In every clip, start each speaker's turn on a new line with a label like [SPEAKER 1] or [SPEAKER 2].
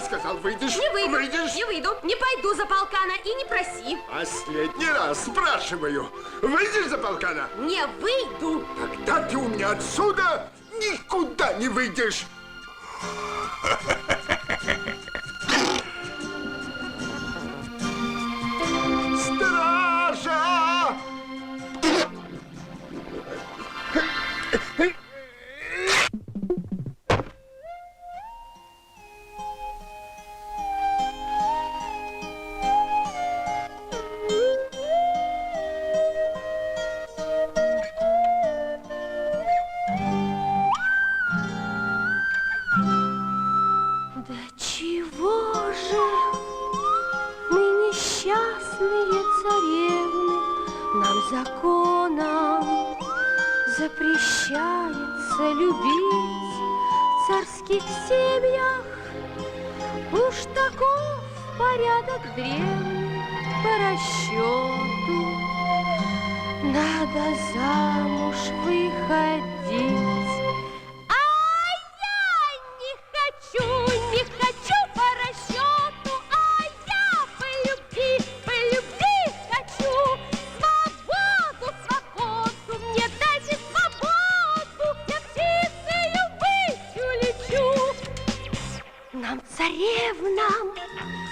[SPEAKER 1] сказал, выйдешь?
[SPEAKER 2] Не выйду,
[SPEAKER 1] выйдешь?
[SPEAKER 2] не выйду, не пойду за полкана и не проси.
[SPEAKER 1] Последний раз спрашиваю, выйдешь за полкана?
[SPEAKER 2] Не выйду.
[SPEAKER 1] Тогда ты у меня отсюда никуда не выйдешь. Стража!
[SPEAKER 2] Да чего же мы несчастные царевны, нам законом запрещается любить в царских семьях. Уж таков порядок древний по расчету. Надо замуж выходить. Не хочу по расчету, а я по любви хочу. Свободу, мне дайте свободу, я птицею ввысь улечу. Нам, царевнам,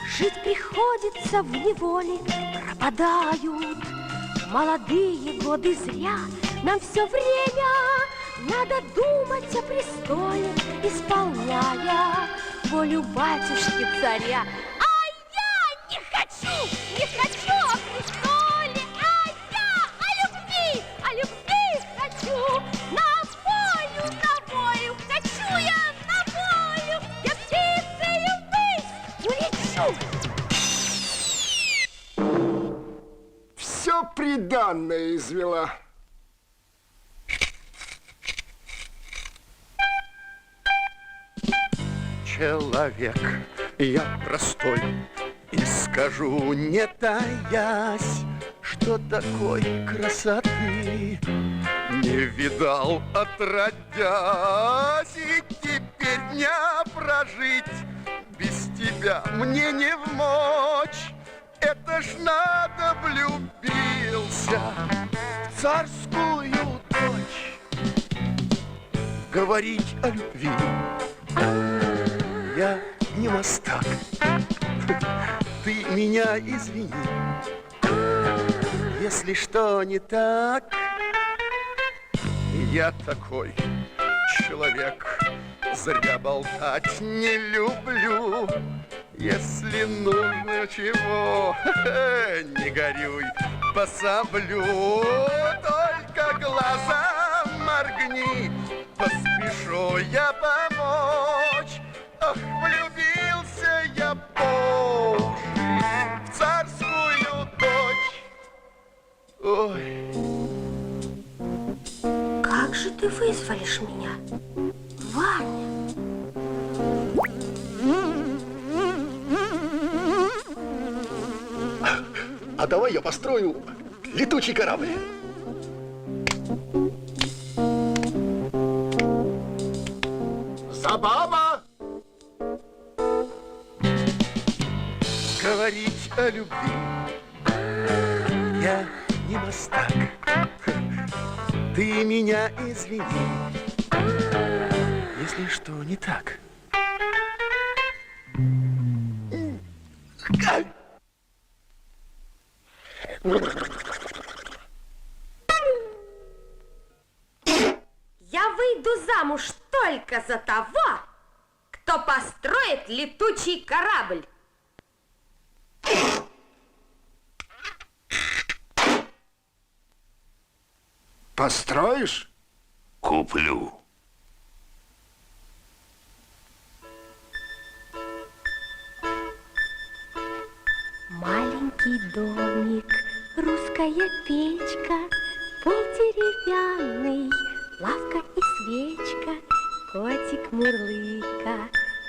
[SPEAKER 2] жить приходится в неволе, пропадают молодые годы зря. Нам все время надо думать о престоле, исполняя волю батюшки царя. А я не хочу о престоле, а я о любви хочу. На волю, хочу я на волю, я птицею ввысь улечу.
[SPEAKER 1] Все приданное извела.
[SPEAKER 3] Человек я простой, и скажу, не таясь, что такой красоты не видал отродясь, и теперь дня прожить без тебя мне не вмочь. Это ж надо влюбился в царскую дочь. Говорить о любви я не мастак. Ты меня извини, если что не так. Я такой человек, зря болтать не люблю. Если нужно чего, не горюй, пособлю. Только глаза моргни, поспешу я помочь. Ах, влюбился я по уши в царскую дочь. Ой.
[SPEAKER 2] Как же ты вызволишь меня, Ваня?
[SPEAKER 3] А давай я построю летучий корабль.
[SPEAKER 1] Забава!
[SPEAKER 3] Говорить о любви я не мастак. Ты меня извини, если что не так.
[SPEAKER 2] Я выйду замуж только за того, кто построит летучий корабль.
[SPEAKER 1] Построишь?
[SPEAKER 3] Куплю.
[SPEAKER 2] Маленький домик, русская печка, пол деревянный, лавка и свечка, котик мурлыка,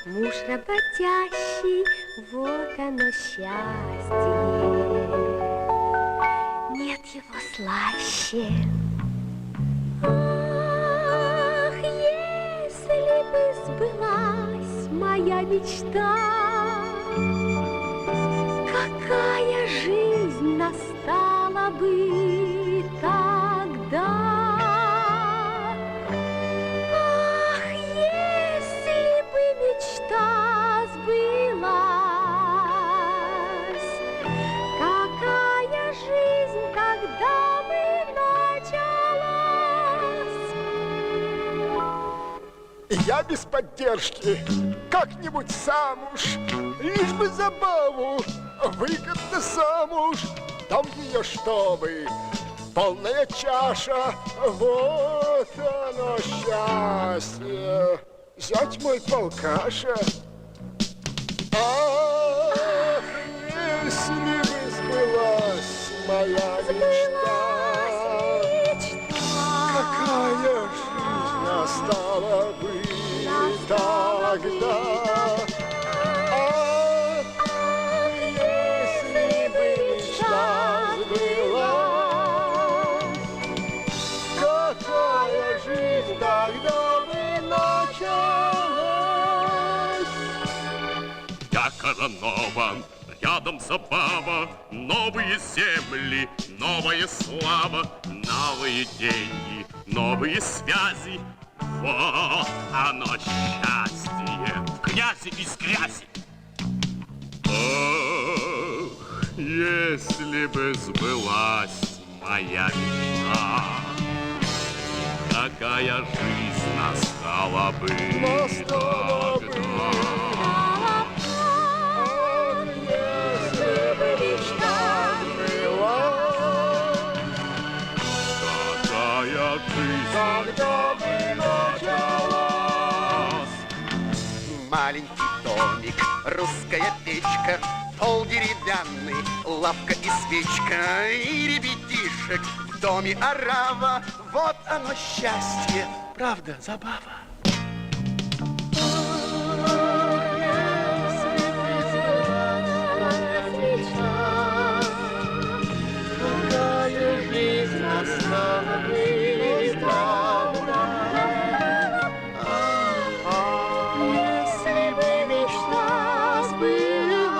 [SPEAKER 2] муж работящий, вот оно счастье. Нет его слаще. Ах, если бы сбылась моя мечта, Какая жизнь настала бы тогда? Ах, если бы мечта сбылась! Какая жизнь тогда бы началась?
[SPEAKER 1] Я без поддержки как-нибудь сам уж, лишь бы забаву, выгодно замуж. Там ее чтобы полная чаша, вот оно счастье. Зять мой полкаша. Ах, если бы сбылась моя мечта, какая жизнь настала бы тогда. Ах, если бы мечта сбылась, какая жизнь тогда бы началась.
[SPEAKER 4] Я Казанова, рядом забава, новые земли, новая слава, новые деньги, новые связи. Вот оно счастье, в грязи из грязи. Ах, если бы сбылась моя мечта, какая жизнь настала бы
[SPEAKER 1] Настала бы.
[SPEAKER 4] тогда. Какая жизнь
[SPEAKER 1] Когда бы началась.
[SPEAKER 5] Маленький домик, русская печка, пол деревянный, лавка и свечка, и ребятишек в доме орава. Вот оно счастье, правда, забава.
[SPEAKER 1] Какая жизнь настала бы тогда. Если бы мечта сбылась,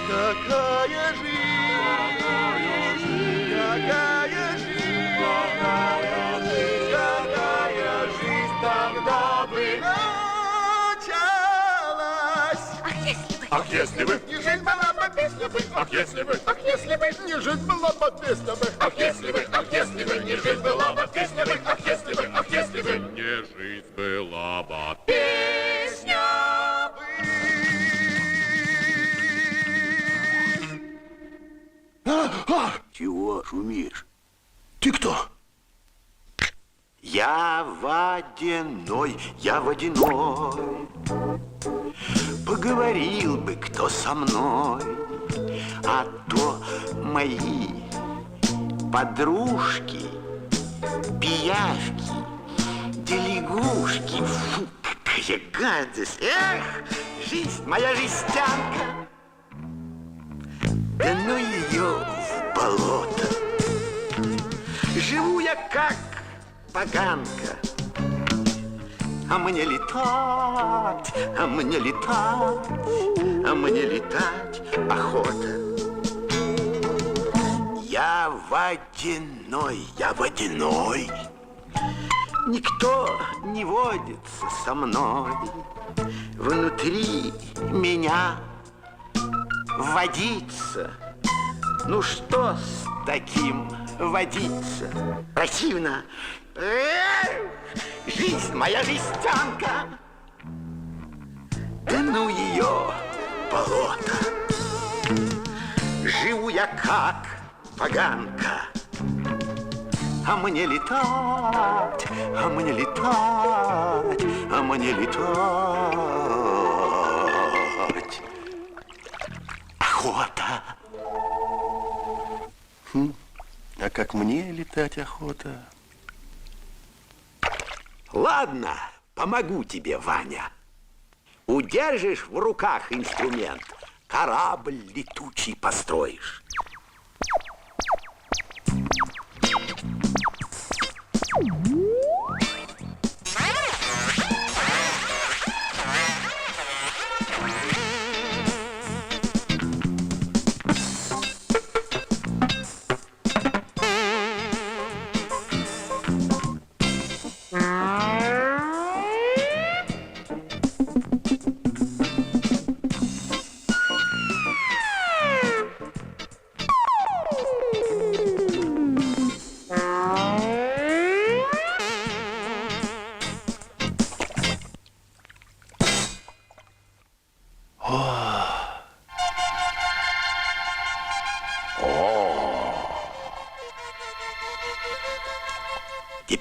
[SPEAKER 1] какая жизнь, какая жизнь, какая жизнь тогда бы началась.
[SPEAKER 4] Ах, если бы,
[SPEAKER 1] Не жизнь была бы, песня бы,
[SPEAKER 4] ах, если бы,
[SPEAKER 1] ах, если бы не жизнь была бы, песня бы,
[SPEAKER 4] ах, если бы, не жизнь была бы, песня бы, ах, если бы, не жизнь была бы,
[SPEAKER 1] песня бы.
[SPEAKER 3] Чего шумишь? Ты кто?
[SPEAKER 5] Я водяной, я водяной. Поговорил бы кто со мной, а то мои подружки, пиявки, да лягушки. Фу, какая гадость! Эх, жизнь моя жестянка! Да ну ее в болото! Живу я как поганка, а мне летать, а мне летать, а мне летать охота. Я водяной, я водяной. Никто не водится со мной. Внутри меня водится. Ну что с таким водиться? Противно. Жизнь моя жестянка. Да ну ее болото. Живу я как поганка, а мне летать, а мне летать, а мне летать охота.
[SPEAKER 3] А как мне летать охота?
[SPEAKER 5] Ладно, помогу тебе, Ваня. Удержишь в руках инструмент, корабль летучий построишь.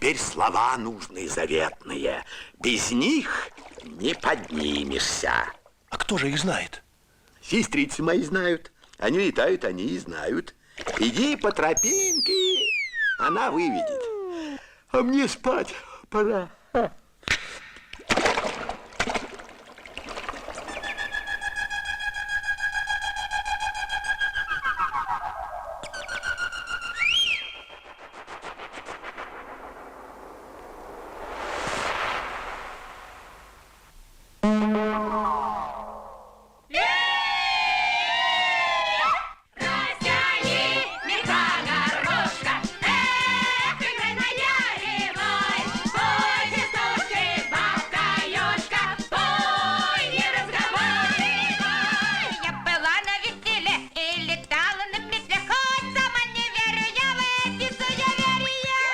[SPEAKER 5] теперь слова нужные, заветные. Без них не поднимешься.
[SPEAKER 3] А кто же их знает?
[SPEAKER 5] Сестрицы мои знают. Они летают, они и знают. Иди по тропинке, она выведет. А мне спать пора.
[SPEAKER 2] Растяни меха горошка, эх, играй на яревой. Пой, частушки, бабка ёшка, пой, не разговаривай. Я была на веселе и летала на метле, хоть сама не верю я в эти суеверия.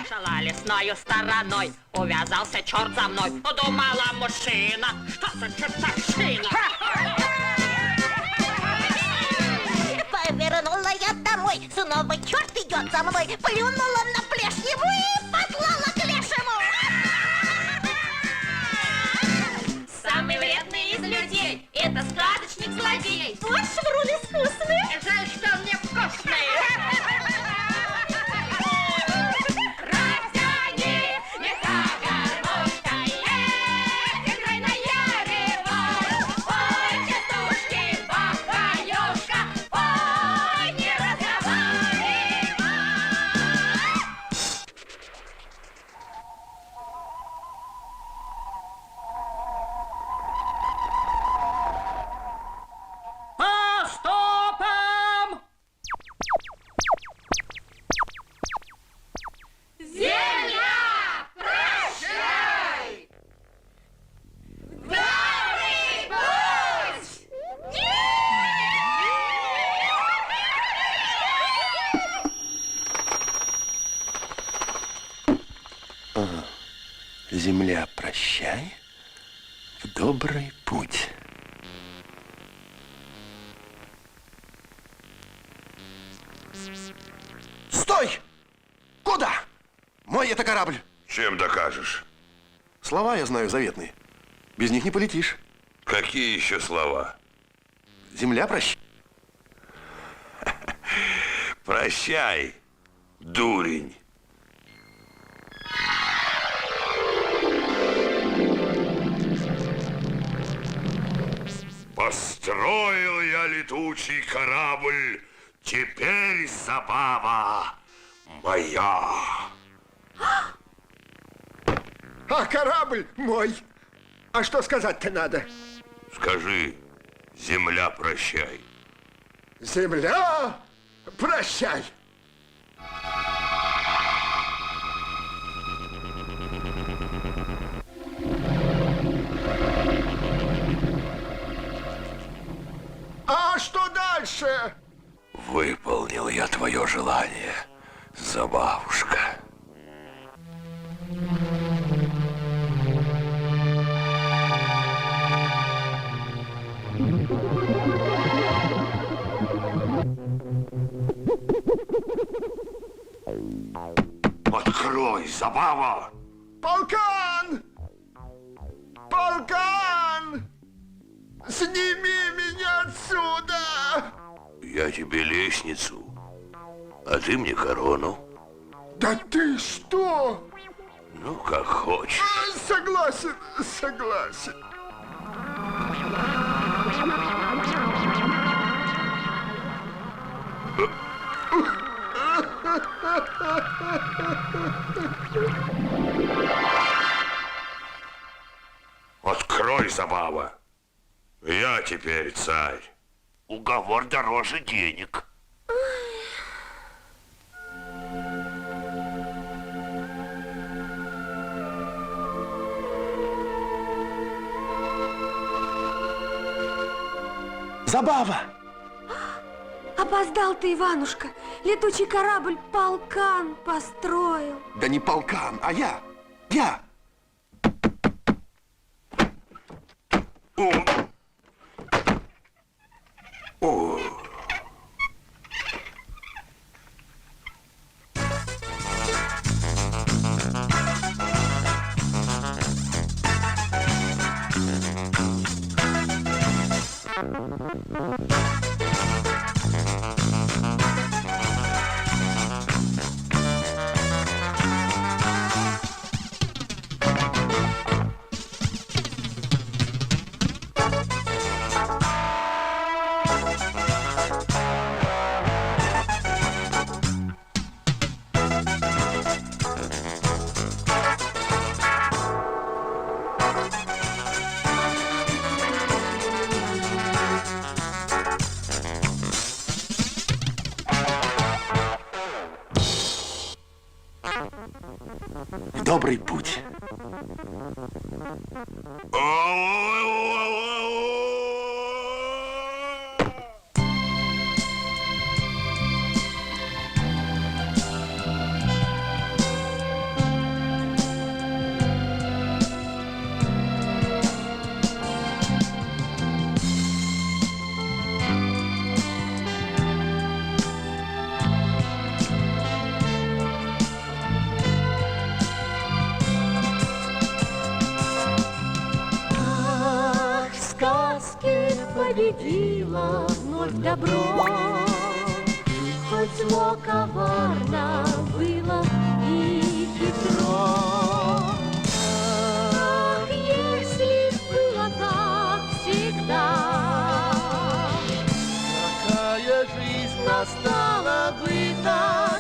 [SPEAKER 6] Шла лесною стороной, увязался черт за мной. Подумала мужчина, что за чертовщина.
[SPEAKER 7] Повернула я домой, снова черт идет за мной. Плюнула на плешневу и послала к лешему.
[SPEAKER 2] Самый вредный из людей — это сказочник-злодей.
[SPEAKER 7] Ваш врун искусный.
[SPEAKER 2] Жаль, что он невкусный. Растяни меха гармошкой, эх, играй на яревой. Пой, частушки, бабка ёшка, пой, не разговаривай.
[SPEAKER 6] Поступим!
[SPEAKER 2] Земля, прощай! Добрый путь!
[SPEAKER 3] Земля, прощай, в добрый путь. Стой! Куда? Мой это корабль.
[SPEAKER 1] Чем докажешь?
[SPEAKER 3] Слова я знаю заветные. Без них не полетишь.
[SPEAKER 1] Какие еще слова?
[SPEAKER 3] Земля, прощай.
[SPEAKER 1] Прощай, дурень. Построил я летучий корабль, теперь забава моя.
[SPEAKER 8] А корабль мой. А что сказать-то надо?
[SPEAKER 1] Скажи, земля, прощай.
[SPEAKER 8] Земля, прощай. А что дальше?
[SPEAKER 1] Выполнил я твое желание, забавушка. Открой, забава!
[SPEAKER 8] Полкан! Полкан! Сними меня отсюда!
[SPEAKER 1] Я тебе лестницу, а ты мне корону.
[SPEAKER 8] Да ты что?
[SPEAKER 1] Ну, как хочешь.
[SPEAKER 8] Согласен, согласен.
[SPEAKER 1] Открой, забава. Я теперь царь. Уговор дороже денег.
[SPEAKER 3] Забава!
[SPEAKER 2] Опоздал ты, Иванушка. Летучий корабль полкан построил.
[SPEAKER 3] Да не полкан, а я. Я.
[SPEAKER 5] добрый путь.
[SPEAKER 2] Ах, в сказке победила вновь добро, хоть зло коварно было и хитро. Ах, если б было так всегда, какая жизнь настала бы тогда.